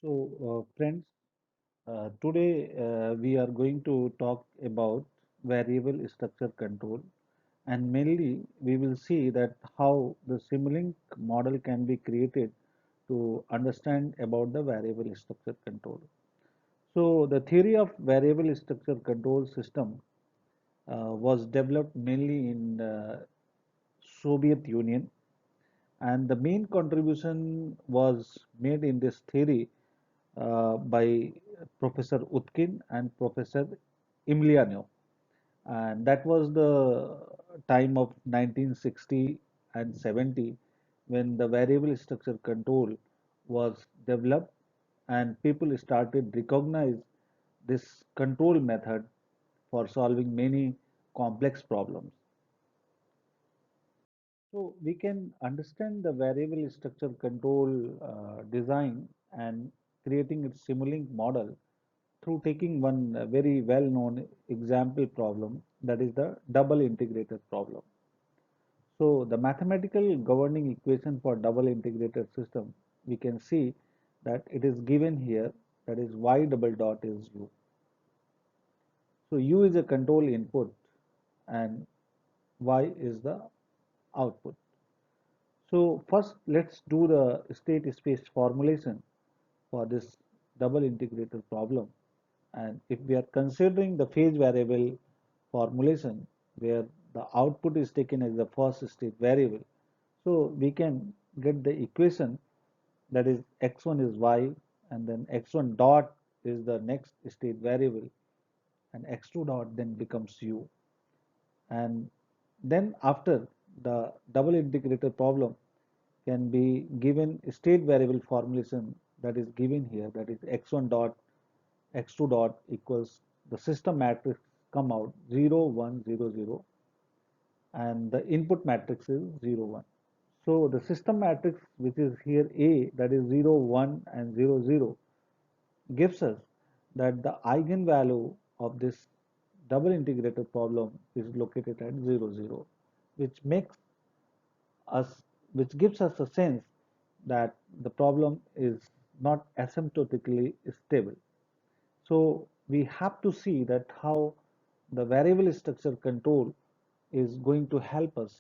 Friends, today we are going to talk about variable structure control, and mainly we will see that how the Simulink model can be created to understand about the variable structure control. So, the theory of variable structure control system was developed mainly in Soviet Union, and the main contribution was made in this theory by Professor Utkin and Professor Emiliano, and that was the time of 1960 and 70 when the variable structure control was developed and people started recognize this control method for solving many complex problems. So we can understand the variable structure control design and creating its Simulink model through taking one very well-known example problem, that is the double integrated problem. So the mathematical governing equation for double integrated system, we can see that it is given here, that is y double dot is u. So u is a control input and y is the output. So first let's do the state space formulation for this double integrated problem. And if we are considering the phase variable formulation where the output is taken as the first state variable, so we can get the equation, that is x1 is y and then x1 dot is the next state variable and x2 dot then becomes u. And then after, the double integrated problem can be given state variable formulation, that is given here, that is x1 dot x2 dot equals the system matrix come out 0 1 0 0 and the input matrix is 0 1. So the system matrix, which is here A, that is 0 1 and 0 0, gives us that the eigenvalue of this double integrated problem is located at 0 0, which makes us which gives us a sense that the problem is not asymptotically stable. So we have to see that how the variable structure control is going to help us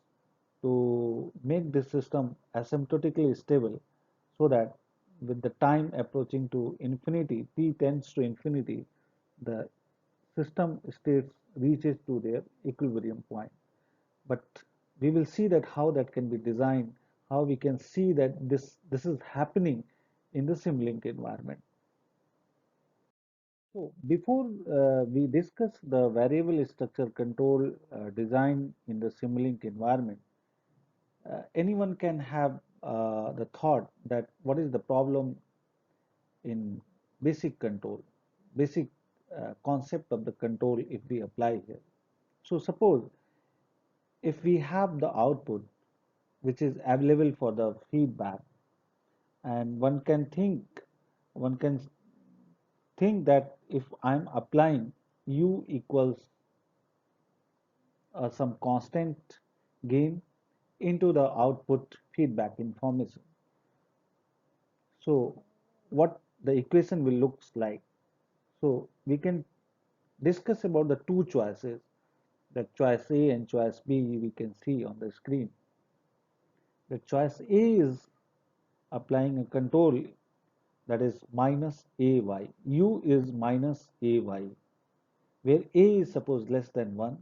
to make this system asymptotically stable, so that with the time approaching to infinity, t tends to infinity, the system states reaches to their equilibrium point. But we will see that how that can be designed, how we can see that this is happening in the Simulink environment. So before we discuss the variable structure control design in the Simulink environment, anyone can have the thought that what is the problem in basic control, basic concept of the control if we apply here. So suppose if we have the output which is available for the feedback, and one can think that if I'm applying u equals some constant gain into the output feedback information. So what the equation will looks like. So we can discuss about the two choices, that choice A and choice B we can see on the screen. The choice A is applying a control, that is minus AY. U is minus AY, where A is suppose less than 1,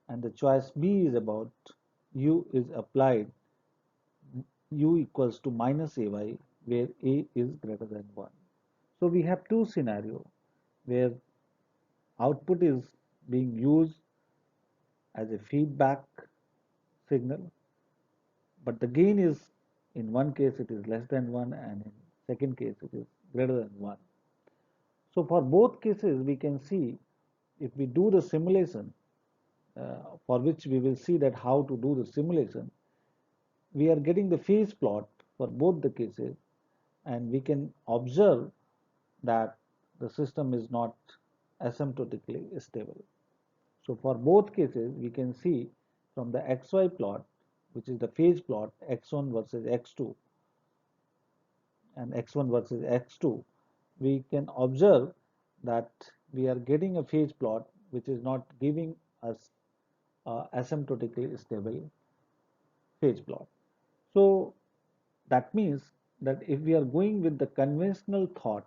and the choice B is about U is applied U equals to minus AY, where A is greater than 1. So we have two scenarios where output is being used as a feedback signal, but the gain is, in one case it is less than 1 and in second case it is greater than 1. So for both cases we can see, if we do the simulation, for which we will see that how to do the simulation, we are getting the phase plot for both the cases, and we can observe that the system is not asymptotically stable. So for both cases, we can see from the xy plot, which is the phase plot, x1 versus x2 and x1 versus x2, we can observe that we are getting a phase plot which is not giving us asymptotically stable phase plot. So that means that if we are going with the conventional thought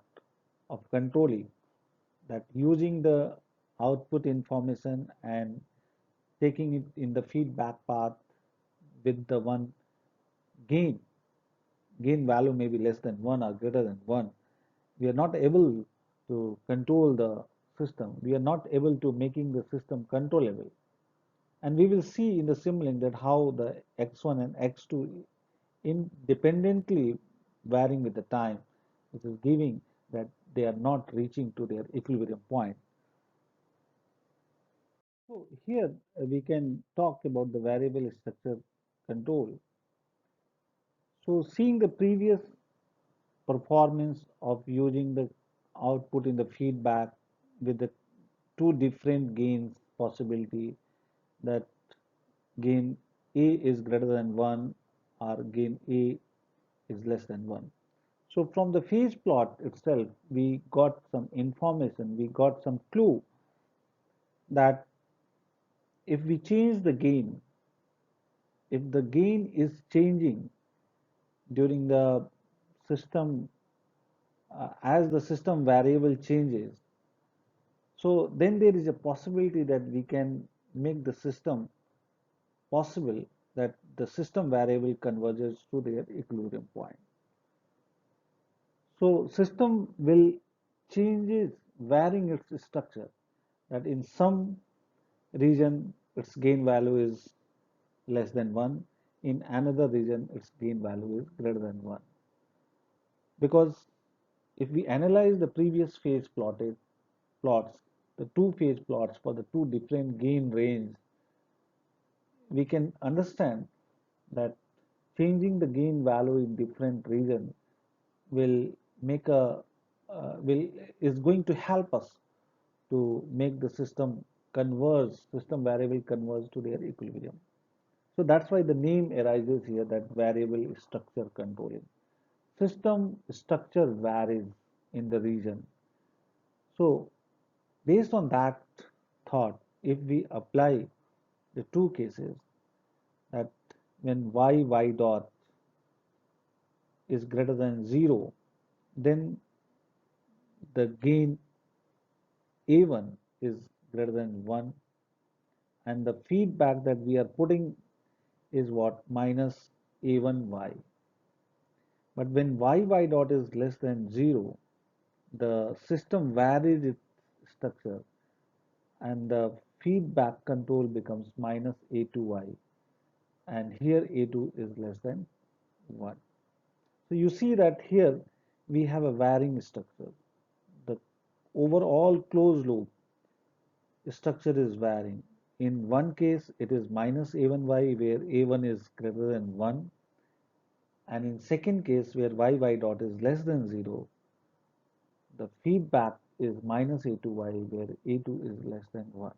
of controlling, that using the output information and taking it in the feedback path with the one gain, gain value may be less than 1 or greater than 1, we are not able to control the system. We are not able to making the system controllable. And we will see in the Simulink that how the x1 and x2 independently varying with the time, which is giving that they are not reaching to their equilibrium point. So here we can talk about the variable structure control. So seeing the previous performance of using the output in the feedback with the two different gains possibility, that gain A is greater than 1 or gain A is less than 1. So from the phase plot itself, we got some information, we got some clue that if we change the gain, if the gain is changing during the system, as the system variable changes, so then there is a possibility that we can make the system possible that the system variable converges to their equilibrium point. So system will changes varying its structure, that in some region its gain value is less than 1, in another region its gain value is greater than 1. Because if we analyze the previous phase plotted plots, the two phase plots for the two different gain range, we can understand that changing the gain value in different region will make a will is going to help us to make the system variable converge to their equilibrium. So that's why the name arises here, that variable structure controlling. System structure varies in the region. So based on that thought, if we apply the two cases, that when y dot is greater than 0, then the gain A1 is greater than 1, and the feedback that we are putting is what? Minus A1y. But when y dot is less than 0, the system varies its structure and the feedback control becomes minus A2y, and here A2 is less than 1. So you see that here we have a varying structure. The overall closed loop structure is varying. In one case, it is minus a1y where a1 is greater than 1, and in second case where y dot is less than 0, the feedback is minus a2y where a2 is less than 1.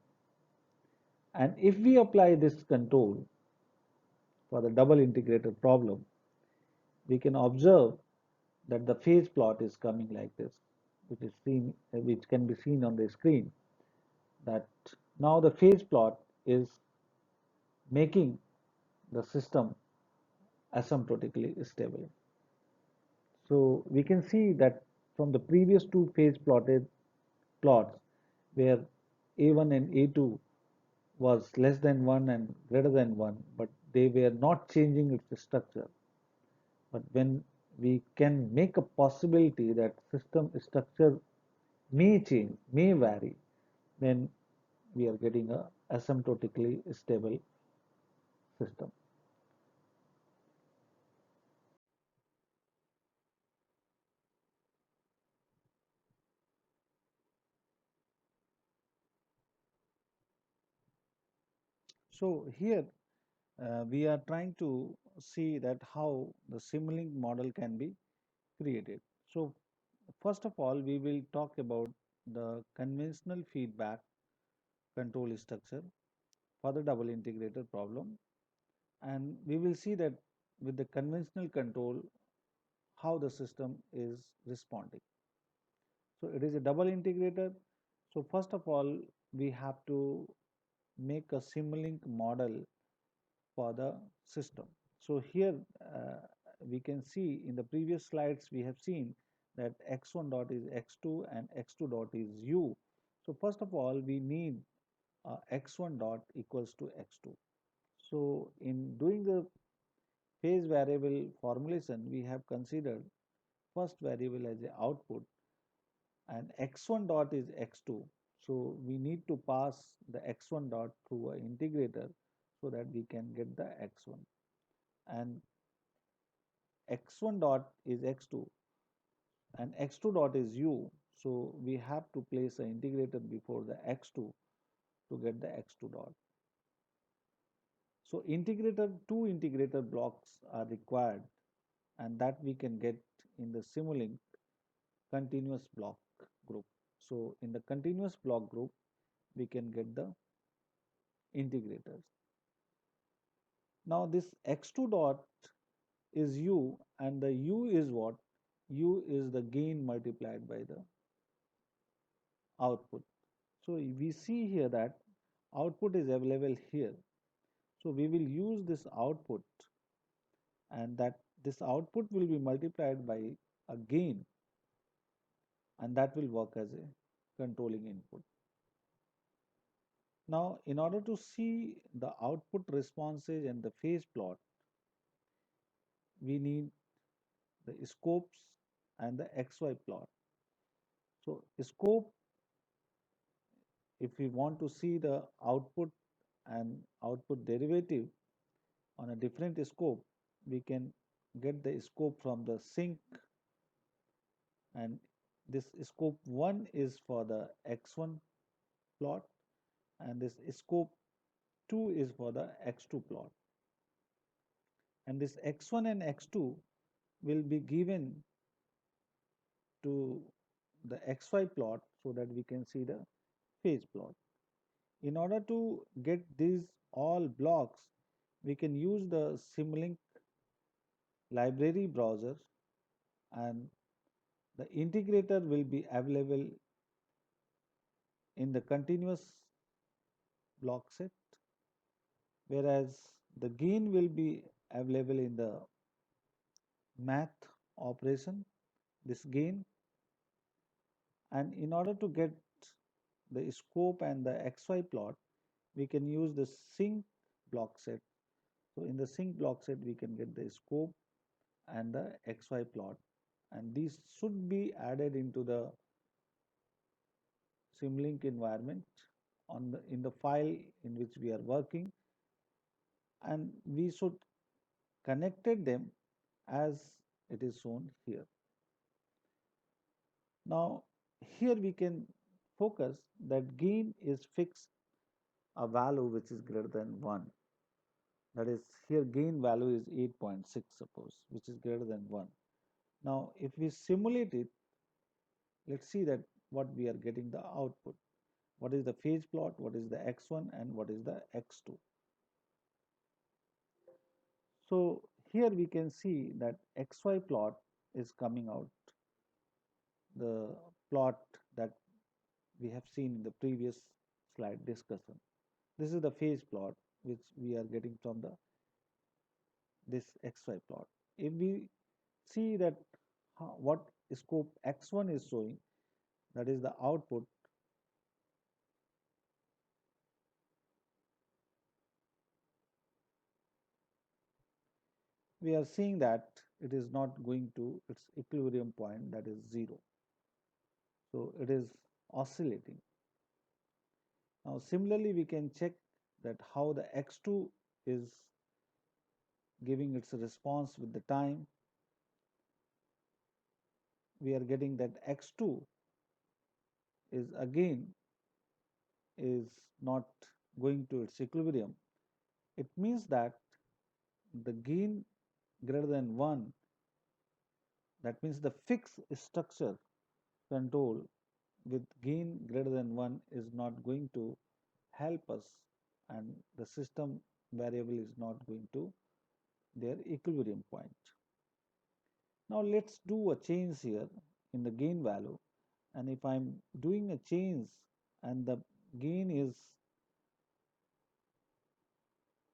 And if we apply this control for the double integrated problem, we can observe that the phase plot is coming like this, which can be seen on the screen. That now the phase plot is making the system asymptotically stable. So we can see that from the previous two phase plotted plots where A1 and A2 was less than 1 and greater than 1, but they were not changing its structure. But when we can make a possibility that system structure may change, may vary, then we are getting a asymptotically stable system. So here we are trying to see that how the Simulink model can be created. So first of all, we will talk about the conventional feedback control structure for the double integrated problem, and we will see that with the conventional control how the system is responding. So it is a double integrator. So first of all, we have to make a Simulink model for the system. So here we can see in the previous slides we have seen that x1 dot is x2 and x2 dot is u. So first of all we need x1 dot equals to x2. So in doing the phase variable formulation we have considered first variable as a output and x1 dot is x2. So we need to pass the x1 dot through an integrator so that we can get the x1, and x1 dot is x2 and x2 dot is u. So we have to place an integrator before the x2 to get the x2 dot. So two integrator blocks are required, and that we can get in the Simulink continuous block group. So in the continuous block group we can get the integrators. Now this x2 dot is u, and the u is what? U is the gain multiplied by the output. So we see here that output is available here. So we will use this output, and that this output will be multiplied by a gain, and that will work as a controlling input. Now in order to see the output responses and the phase plot, we need the scopes and the XY plot. So scope, if we want to see the output and output derivative on a different scope, we can get the scope from the sync, and this scope 1 is for the x1 plot and this scope 2 is for the x2 plot, and this x1 and x2 will be given to the xy plot so that we can see the phase plot. In order to get these all blocks, we can use the Simulink library browser, and the integrator will be available in the continuous block set, whereas the gain will be available in the math operation, this gain. And in order to get the scope and the xy plot, we can use the sync block set. So in the sync block set we can get the scope and the xy plot, and these should be added into the Simulink environment in the file in which we are working, and we should connected them as it is shown here. Now here we can focus that gain is fixed a value which is greater than 1. That is, here gain value is 8.6 suppose, which is greater than 1. Now if we simulate it, let's see that what we are getting the output. What is the phase plot, what is the x1 and what is the x2. So here we can see that xy plot is coming out, the plot that we have seen in the previous slide discussion. This is the phase plot which we are getting from the this xy plot. If we see that what scope x1 is showing, that is the output, we are seeing that it is not going to its equilibrium point, that is 0. So it is oscillating. Now similarly we can check that how the x2 is giving its response with the time. We are getting that x2 is again is not going to its equilibrium. It means that the gain greater than 1, that means the fixed structure control with gain greater than 1 is not going to help us, and the system variable is not going to their equilibrium point. Now let's do a change here in the gain value, and if I'm doing a change and the gain is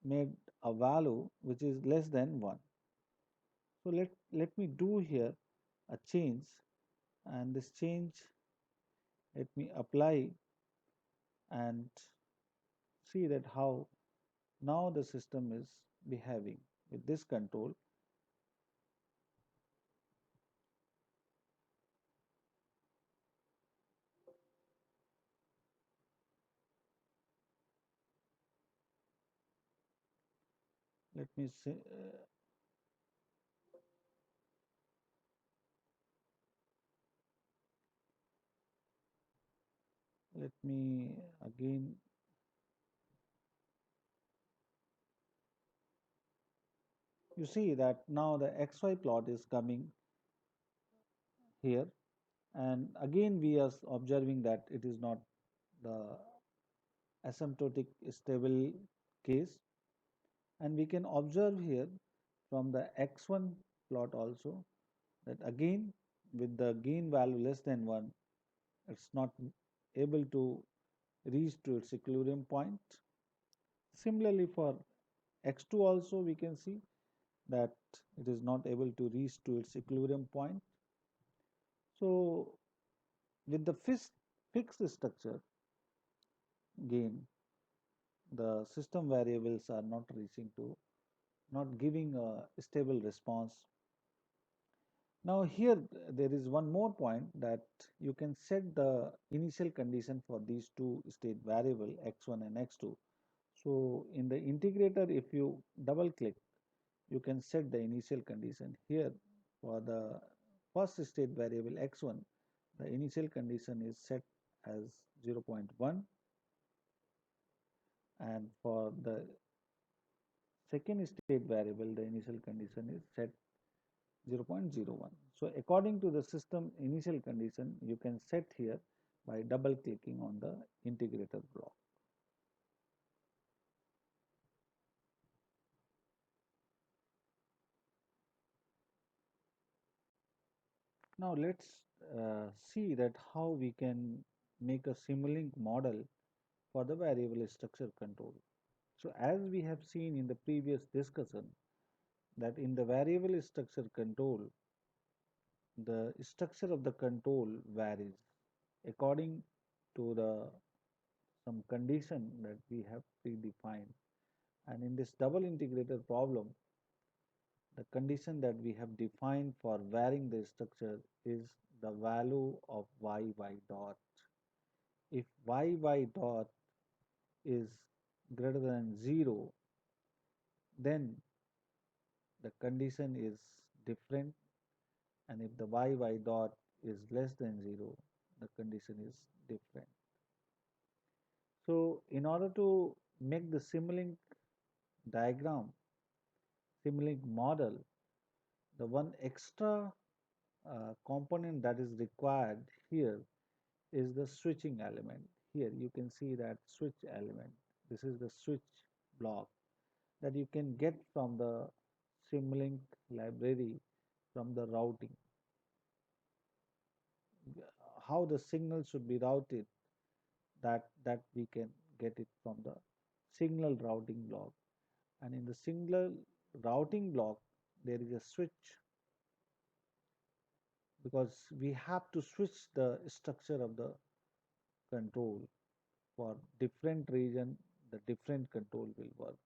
made a value which is less than 1. So let me do here a change, and this change, let me apply and see that how now the system is behaving with this control. Let me say, let me again, you see that now the xy plot is coming here, and again we are observing that it is not the asymptotic stable case, and we can observe here from the x1 plot also that again with the gain value less than 1, it's not able to reach to its equilibrium point. Similarly for x2 also we can see that it is not able to reach to its equilibrium point. So with the fixed structure gain, the system variables are not reaching to, not giving a stable response. Now here there is one more point that you can set the initial condition for these two state variable x1 and x2. So in the integrator, if you double click, you can set the initial condition. Here for the first state variable x1, the initial condition is set as 0.1, and for the second state variable, the initial condition is set 0.01. So according to the system initial condition, you can set here by double clicking on the integrator block. Now let's see that how we can make a Simulink model for the variable structure control. So as we have seen in the previous discussion, that in the variable structure control, the structure of the control varies according to the some condition that we have predefined. And in this double integrator problem, the condition that we have defined for varying the structure is the value of y dot. If y dot is greater than 0, then the condition is different, and if the y dot is less than 0, the condition is different. So in order to make the Simulink diagram, Simulink model, the one extra component that is required here is the switching element. Here you can see that switch element. This is the switch block that you can get from the Simulink library from the routing. How the signal should be routed, that we can get it from the signal routing block. And in the signal routing block, there is a switch, because we have to switch the structure of the control for different region, the different control will work.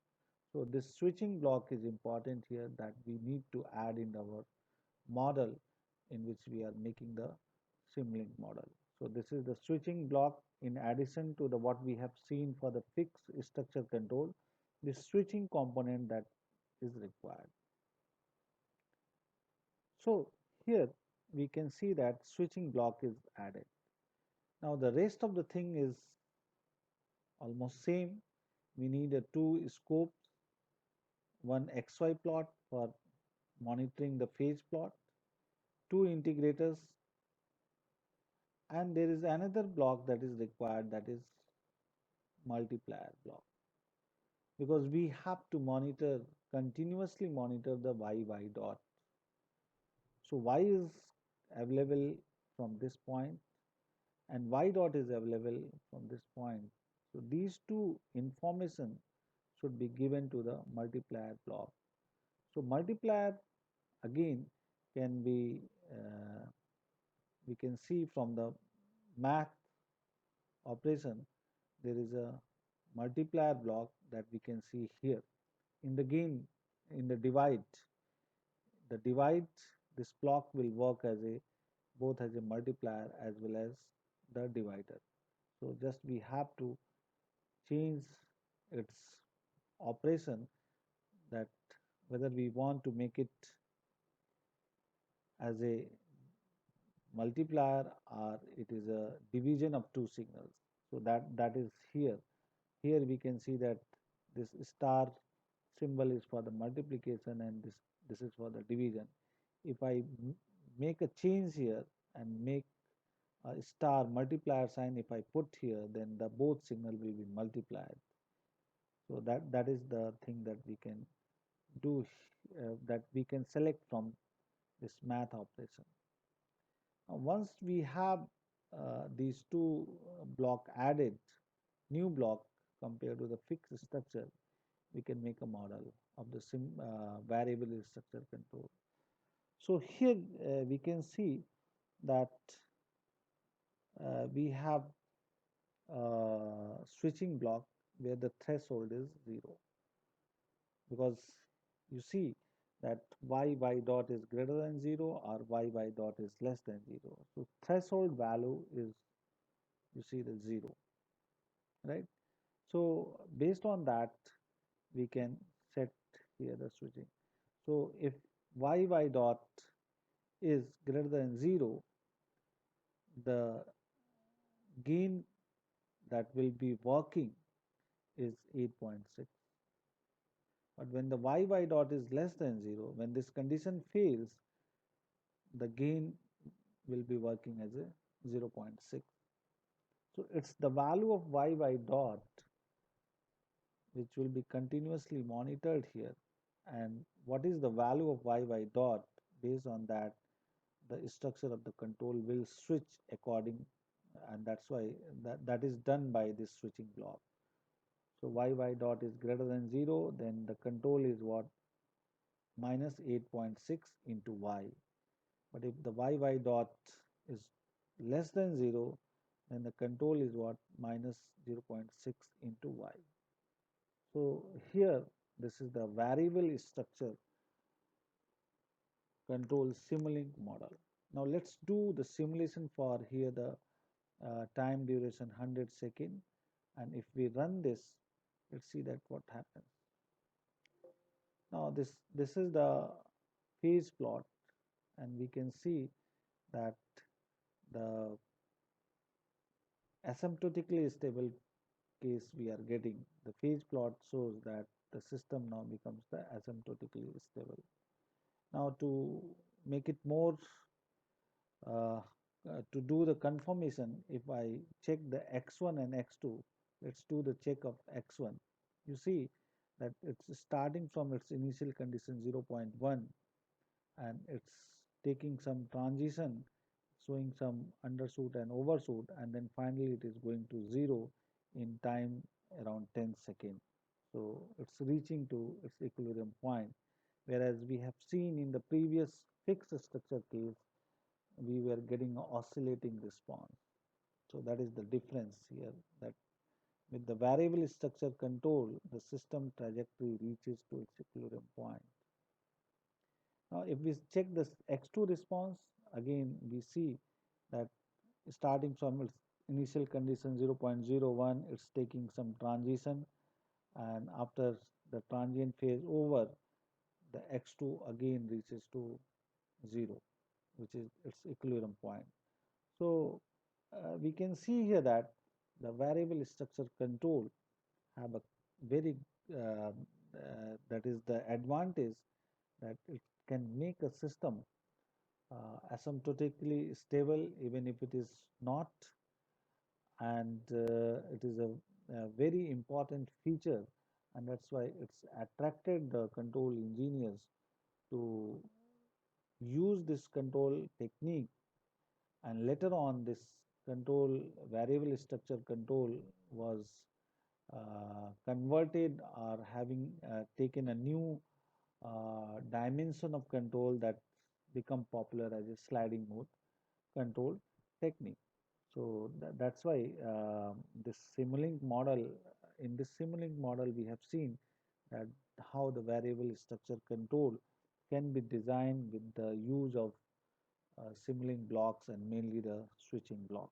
So this switching block is important here, that we need to add in our model in which we are making the Simulink model. So this is the switching block in addition to the what we have seen for the fixed structure control, this switching component that is required. So here we can see that switching block is added. Now the rest of the thing is almost same. We need a two scopes, one XY plot for monitoring the phase plot, two integrators, and there is another block that is required, that is multiplier block, because we have to monitor, continuously monitor the y dot. So y is available from this point, and y dot is available from this point. So these two information should be given to the multiplier block. So multiplier again can be we can see from the math operation there is a multiplier block that we can see here. In the gain, in the divide, this block will work as a both as a multiplier as well as the divider. So just we have to change its operation, that whether we want to make it as a multiplier or it is a division of two signals. So that is here. Here we can see that this star symbol is for the multiplication and this is for the division. If I make a change here and make a star multiplier sign, if I put here, then the both signal will be multiplied. So that is the thing that we can do, that we can select from this math operation. Now, once we have these two block added, new block compared to the fixed structure, we can make a model of the variable structure control. So here we can see that we have switching block where the threshold is 0, because you see that y dot is greater than 0 or y dot is less than 0. So threshold value is, you see, the 0, right? So based on that we can set here the switching. So if y dot is greater than 0, the gain that will be working is 8.6. But when the y dot is less than 0, when this condition fails, the gain will be working as a 0.6. So it's the value of y dot which will be continuously monitored here. And what is the value of y dot? Based on that, the structure of the control will switch according, and that's why that is done by this switching block. So y dot is greater than 0, then the control is what? Minus 8.6 into y. But if the y dot is less than 0, then the control is what? Minus 0.6 into y. So here this is the variable structure control Simulink model. Now let's do the simulation for here the time duration 100 second, and if we run this, let's see that what happens. Now this is the phase plot, and we can see that the asymptotically stable case we are getting. The phase plot shows that the system now becomes the asymptotically stable. Now to make it more to do the confirmation, if I check the x1 and x2, let's do the check of x1. You see that it's starting from its initial condition 0.1 and it's taking some transition, showing some undershoot and overshoot, and then finally it is going to 0 in time around 10 seconds. So it's reaching to its equilibrium point, whereas we have seen in the previous fixed structure case we were getting oscillating response. So that is the difference here, that with the variable structure control, the system trajectory reaches to its equilibrium point. Now, if we check this x2 response, again we see that starting from its initial condition 0.01, it's taking some transition, and after the transient phase over, the x2 again reaches to 0, which is its equilibrium point. So we can see here that the variable structure control have a very that is the advantage, that it can make a system asymptotically stable even if it is not, and it is a very important feature, and that's why it's attracted the control engineers to use this control technique, and later on this control, variable structure control was converted or having taken a new dimension of control that become popular as a sliding mode control technique. So that's why this Simulink model, in this Simulink model, we have seen that how the variable structure control can be designed with the use of Simulink blocks and mainly the switching block.